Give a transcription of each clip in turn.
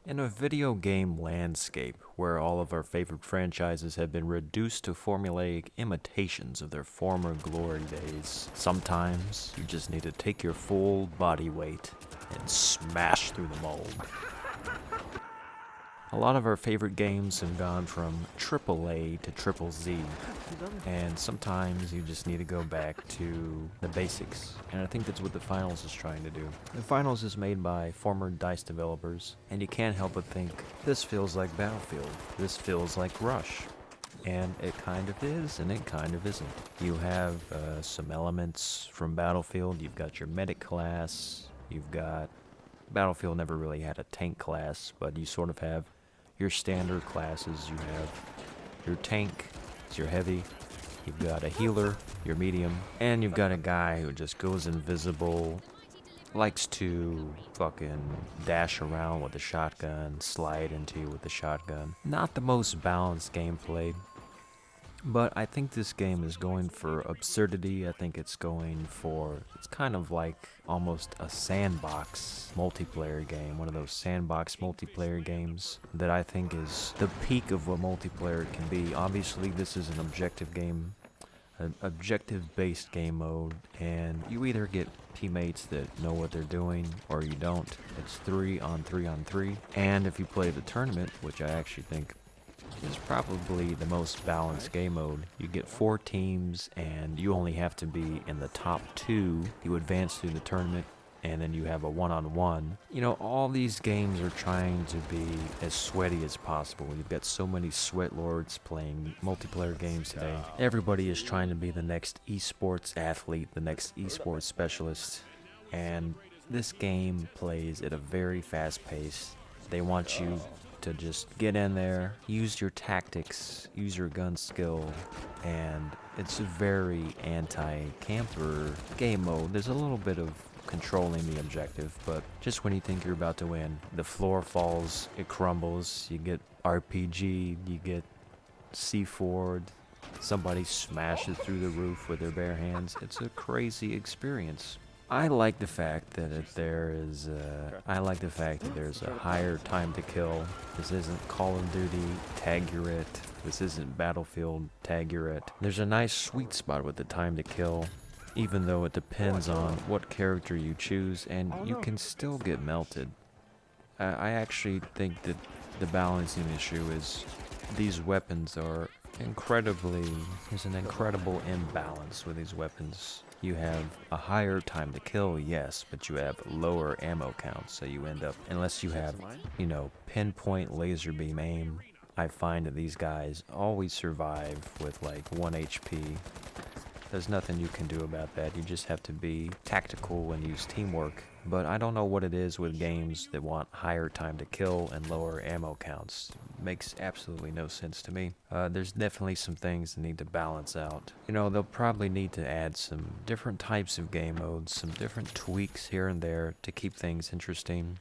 In a video game landscape where all of our favorite franchises have been reduced to formulaic imitations of their former glory days, sometimes you just need to take your full body weight and smash through the mold. A lot of our favorite games have gone from AAA to Triple Z, and sometimes you just need to go back to the basics, and I think that's what the Finals is trying to do. The Finals is made by former DICE developers, and you can't help but think, this feels like Battlefield, this feels like Rush. And it kind of is, and it kind of isn't. You have some elements from Battlefield. You've got your medic class, you've got... Battlefield never really had a tank class, but you sort of have your standard classes. You have your tank, it's your heavy, you've got a healer, your medium, and you've got a guy who just goes invisible, likes to fucking dash around with a shotgun, slide into you with a shotgun. Not the most balanced gameplay, but I think this game is going for absurdity. I think it's kind of like almost a sandbox multiplayer game. One of those sandbox multiplayer games that I think is the peak of what multiplayer can be. Obviously, this is an objective game, an objective-based game mode, and you either get teammates that know what they're doing or you don't. It's 3 on 3 on 3, and if you play the tournament, which I actually think is probably the most balanced game mode. You get 4 teams and you only have to be in the top 2. You advance through the tournament and then you have a one-on-one. You know, all these games are trying to be as sweaty as possible. You've got so many sweat lords playing multiplayer games today. Everybody is trying to be the next esports athlete, the next esports specialist, and this game plays at a very fast pace. They want you to just get in there, use your tactics, use your gun skill, and it's a very anti-camper game mode. There's a little bit of controlling the objective, but just when you think you're about to win, the floor falls, it crumbles, you get RPG, you get C4'd, somebody smashes through the roof with their bare hands. It's a crazy experience. I like the fact that there's a higher time to kill. This isn't Call of Duty, tag you're it. This isn't Battlefield, tag you're it. There's a nice sweet spot with the time to kill, even though it depends on what character you choose, and you can still get melted. I actually think that the balancing issue is these weapons are there's an incredible imbalance with these weapons. You have a higher time to kill, yes, but you have lower ammo counts, so you end up, unless you have, pinpoint laser beam aim, I find that these guys always survive with like 1 HP. There's nothing you can do about that. You just have to be tactical and use teamwork. But I don't know what it is with games that want higher time to kill and lower ammo counts. It makes absolutely no sense to me. There's definitely some things that need to balance out. They'll probably need to add some different types of game modes, some different tweaks here and there to keep things interesting.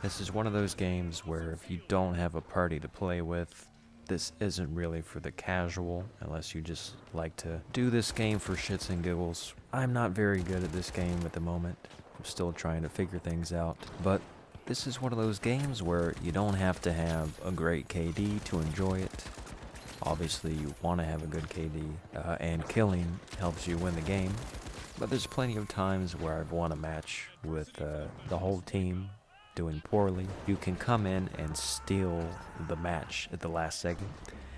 This is one of those games where if you don't have a party to play with, this isn't really for the casual, unless you just like to do this game for shits and giggles. I'm not very good at this game at the moment. I'm still trying to figure things out. But this is one of those games where you don't have to have a great KD to enjoy it. Obviously, you want to have a good KD, and killing helps you win the game. But there's plenty of times where I've won a match with the whole team doing poorly. You can come in and steal the match at the last second.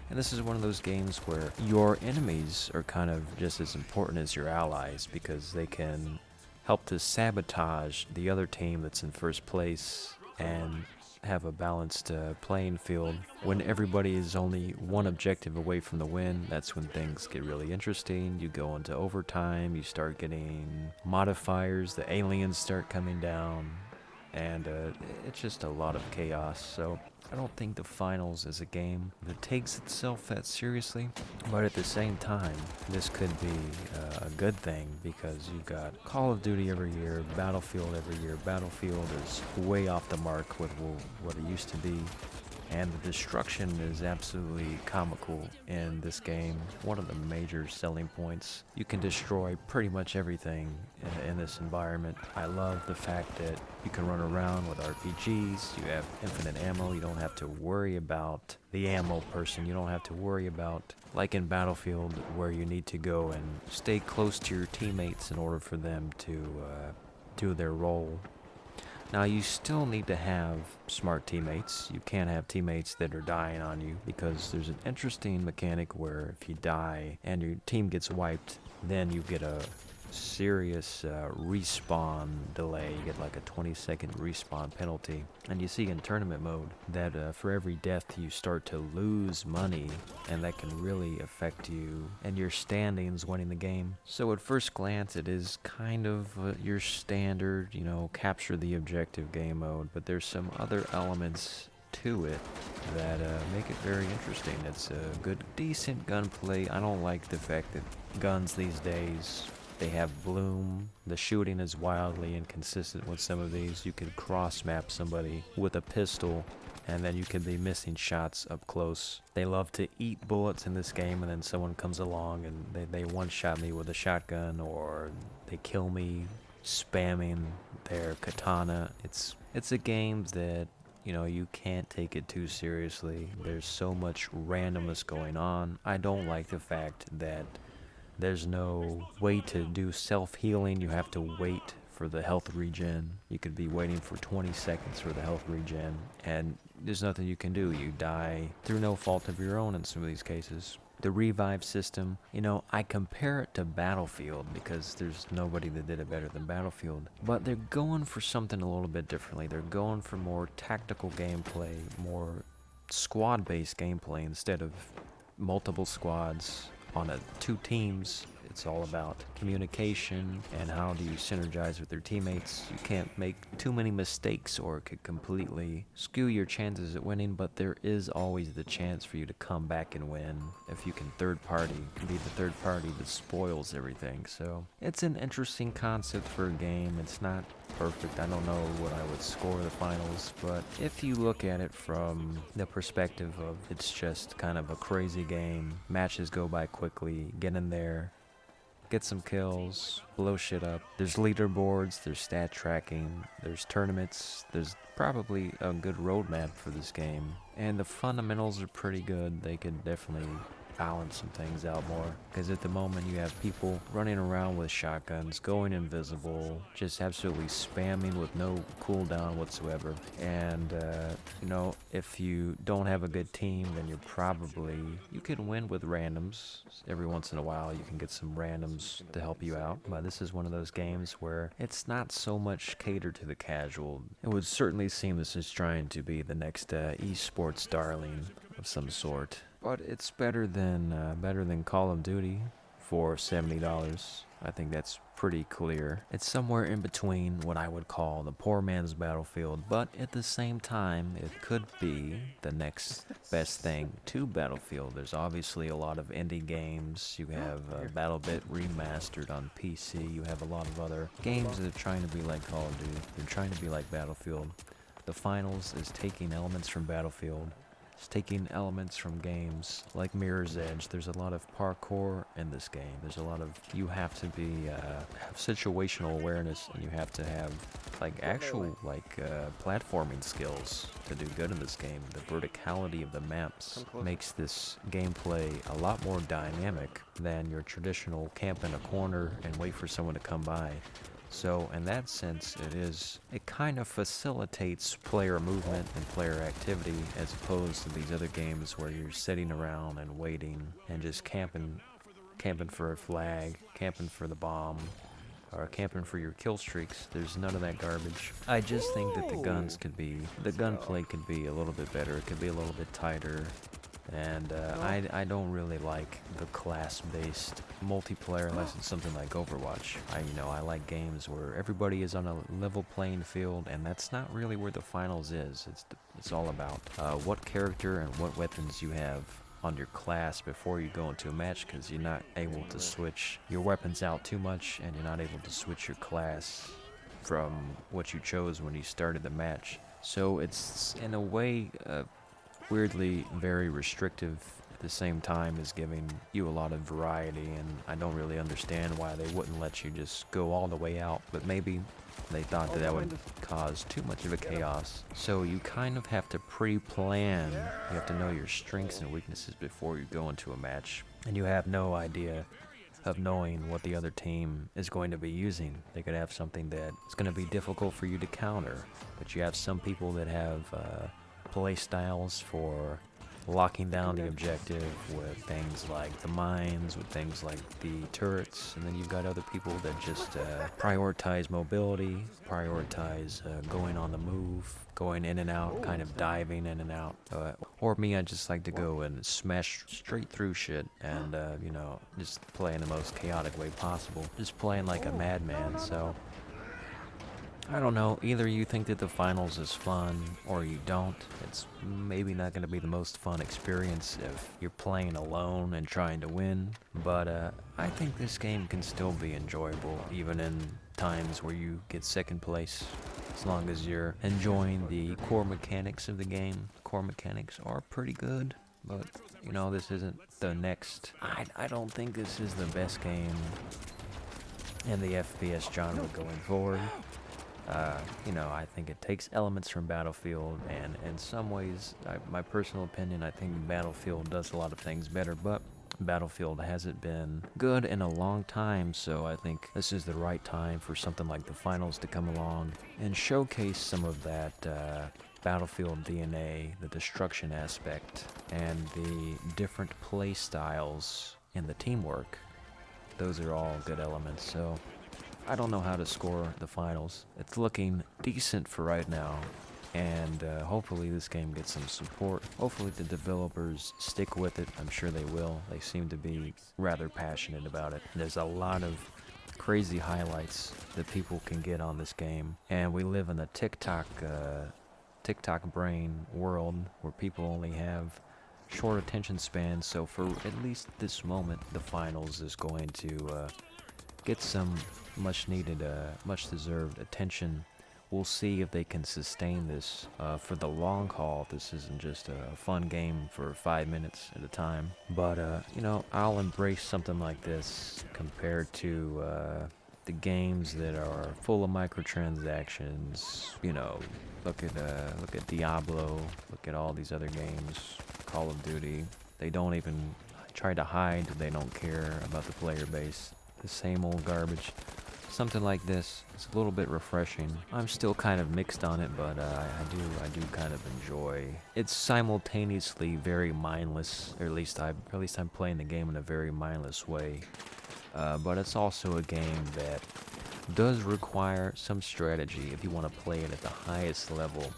And this is one of those games where your enemies are kind of just as important as your allies, because they can help to sabotage the other team that's in first place and have a balanced playing field. When everybody is only one objective away from the win, that's when things get really interesting. You go into overtime, you start getting modifiers, the aliens start coming down, and it's just a lot of chaos. So I don't think the Finals is a game that takes itself that seriously, but at the same time, this could be a good thing, because you've got Call of Duty every year, Battlefield every year. Battlefield is way off the mark with what it used to be, And the destruction is absolutely comical in this game. One of the major selling points. You can destroy pretty much everything in this environment. I love the fact that you can run around with RPGs, you have infinite ammo, you don't have to worry about the ammo person, you don't have to worry about, like in Battlefield, where you need to go and stay close to your teammates in order for them to do their role. Now, you still need to have smart teammates. You can't have teammates that are dying on you, because there's an interesting mechanic where if you die and your team gets wiped, then you get a serious respawn delay. You get like a 20-second respawn penalty. And you see in tournament mode that for every death you start to lose money, and that can really affect you and your standings winning the game. So at first glance it is kind of your standard, you know, capture the objective game mode, but there's some other elements to it that make it very interesting. It's a good, decent gunplay. I don't like the fact that guns these days, they have bloom. The shooting is wildly inconsistent with some of these. You can cross-map somebody with a pistol, and then you could be missing shots up close. They love to eat bullets in this game, and then someone comes along and they one-shot me with a shotgun, or they kill me spamming their katana. It's a game that, you know, you can't take it too seriously. There's so much randomness going on. I don't like the fact that there's no way to do self-healing. You have to wait for the health regen. You could be waiting for 20 seconds for the health regen, and there's nothing you can do. You die through no fault of your own in some of these cases. The revive system, you know, I compare it to Battlefield because there's nobody that did it better than Battlefield. But they're going for something a little bit differently. They're going for more tactical gameplay, more squad-based gameplay instead of multiple squads on two teams. It's all about communication and how do you synergize with your teammates. You can't make too many mistakes or it could completely skew your chances at winning, but there is always the chance for you to come back and win if you can be the third party that spoils everything. So it's an interesting concept for a game. It's not perfect. I don't know what I would score the finals, but if you look at it from the perspective of it's just kind of a crazy game, matches go by quickly, get in there, get some kills, blow shit up. There's leaderboards, there's stat tracking, there's tournaments, there's probably a good roadmap for this game. And the fundamentals are pretty good. They could definitely balance some things out more, because at the moment you have people running around with shotguns, going invisible, just absolutely spamming with no cooldown whatsoever. And you know, if you don't have a good team, then you can win with randoms. Every once in a while you can get some randoms to help you out, but this is one of those games where it's not so much catered to the casual. It would certainly seem this is trying to be the next esports darling of some sort. But it's better than Call of Duty for $70. I think that's pretty clear. It's somewhere in between what I would call the poor man's Battlefield, but at the same time, it could be the next best thing to Battlefield. There's obviously a lot of indie games. You have BattleBit Remastered on PC. You have a lot of other games that are trying to be like Call of Duty. They're trying to be like Battlefield. The Finals is taking elements from Battlefield. It's taking elements from games like Mirror's Edge. There's a lot of parkour in this game. There's a lot of, you have to be, have situational awareness, and you have to have actual platforming skills to do good in this game. The verticality of the maps makes this gameplay a lot more dynamic than your traditional camp in a corner and wait for someone to come by. So in that sense, it kind of facilitates player movement and player activity, as opposed to these other games where you're sitting around and waiting and just camping for a flag, camping for the bomb, or camping for your kill streaks. There's none of that garbage. I just think that the gunplay could be a little bit better. It could be a little bit tighter. And I don't really like the class-based multiplayer unless it's something like Overwatch. I like games where everybody is on a level playing field, and that's not really where the finals is. It's all about what character and what weapons you have on your class before you go into a match, because you're not able to switch your weapons out too much, and you're not able to switch your class from what you chose when you started the match. So it's in a way weirdly very restrictive at the same time as giving you a lot of variety, and I don't really understand why they wouldn't let you just go all the way out, but maybe they thought that that would cause too much of a chaos. So you kind of have to pre-plan. You have to know your strengths and weaknesses before you go into a match, and you have no idea of knowing what the other team is going to be using. They could have something that is going to be difficult for you to counter, but you have some people that have play styles for locking down the objective with things like the mines, with things like the turrets, and then you've got other people that just prioritize mobility, prioritize going on the move, going in and out, kind of diving in and out. Or me, I just like to go and smash straight through shit and, you know, just play in the most chaotic way possible. Just playing like a madman, so I don't know, either you think that the finals is fun or you don't. It's maybe not going to be the most fun experience if you're playing alone and trying to win, but I think this game can still be enjoyable even in times where you get second place, as long as you're enjoying the core mechanics of the game. The core mechanics are pretty good, but you know, this isn't the next. I don't think this is the best game in the FPS genre going forward. You know, I think it takes elements from Battlefield, and in some ways, my personal opinion, I think Battlefield does a lot of things better, but Battlefield hasn't been good in a long time, so I think this is the right time for something like the finals to come along and showcase some of that Battlefield DNA, the destruction aspect, and the different play styles and the teamwork. Those are all good elements, so I don't know how to score the finals. It's looking decent for right now, and hopefully this game gets some support. Hopefully the developers stick with it. I'm sure they will. They seem to be rather passionate about it. There's a lot of crazy highlights that people can get on this game, and we live in a TikTok brain world where people only have short attention spans, so for at least this moment, the finals is going to get some much needed, much deserved attention. We'll see if they can sustain this for the long haul. This isn't just a fun game for 5 minutes at a time. But, you know, I'll embrace something like this compared to the games that are full of microtransactions. You know, look at Diablo, look at all these other games, Call of Duty. They don't even try to hide, they don't care about the player base. The same old garbage. Something like this, it's a little bit refreshing. I'm still kind of mixed on it, but I do kind of enjoy. It's simultaneously very mindless, or at least I'm playing the game in a very mindless way. But it's also a game that does require some strategy if you want to play it at the highest level.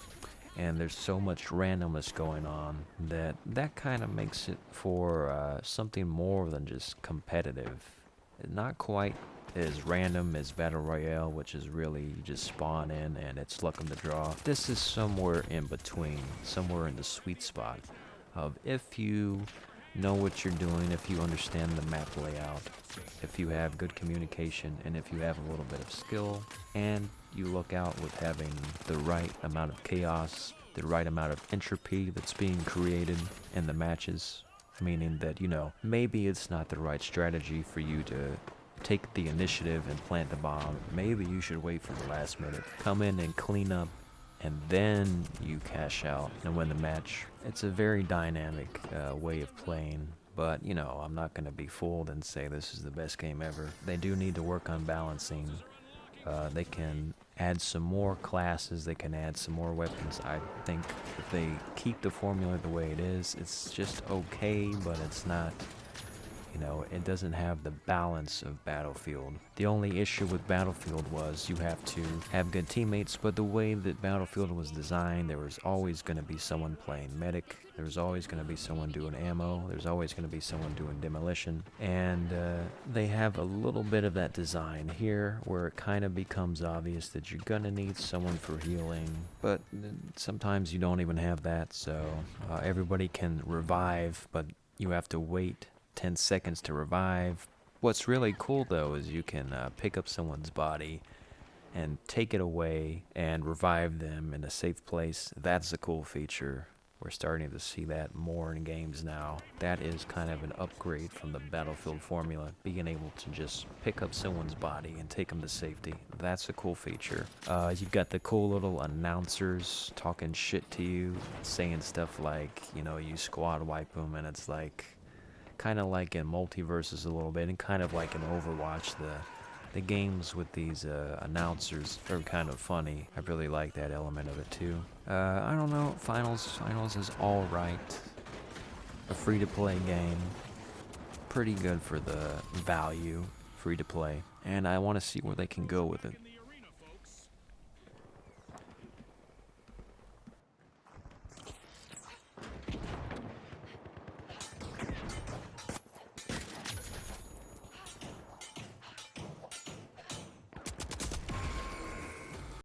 And there's so much randomness going on that kind of makes it for something more than just competitive. Not quite as random as Battle Royale, which is really you just spawn in and it's luck of the draw. This is somewhere in between, somewhere in the sweet spot of if you know what you're doing, if you understand the map layout, if you have good communication, and if you have a little bit of skill, and you look out with having the right amount of chaos, the right amount of entropy that's being created in the matches. Meaning that, you know, maybe it's not the right strategy for you to take the initiative and plant the bomb. Maybe you should wait for the last minute, come in and clean up, and then you cash out and win the match. It's a very dynamic way of playing, but, you know, I'm not going to be fooled and say this is the best game ever. They do need to work on balancing. They can add some more classes, they can add some more weapons. I think if they keep the formula the way it is, it's just okay, but it's not, you know, it doesn't have the balance of Battlefield. The only issue with Battlefield was you have to have good teammates, but the way that Battlefield was designed, there was always going to be someone playing medic, there was always going to be someone doing ammo, there's always going to be someone doing demolition, and they have a little bit of that design here where it kind of becomes obvious that you're going to need someone for healing, but sometimes you don't even have that, so everybody can revive, but you have to wait 10 seconds to revive. What's really cool though is you can pick up someone's body and take it away and revive them in a safe place. That's a cool feature. We're starting to see that more in games now. That is kind of an upgrade from the Battlefield formula, being able to just pick up someone's body and take them to safety. That's a cool feature. You've got the cool little announcers talking shit to you, saying stuff like, you know, you squad wipe them, and it's like, kind of like in Multiverses a little bit, and kind of like in Overwatch, the games with these announcers are kind of funny. I really like that element of it too. I don't know, Finals is alright. A free-to-play game. Pretty good for the value, free-to-play. And I want to see where they can go with it.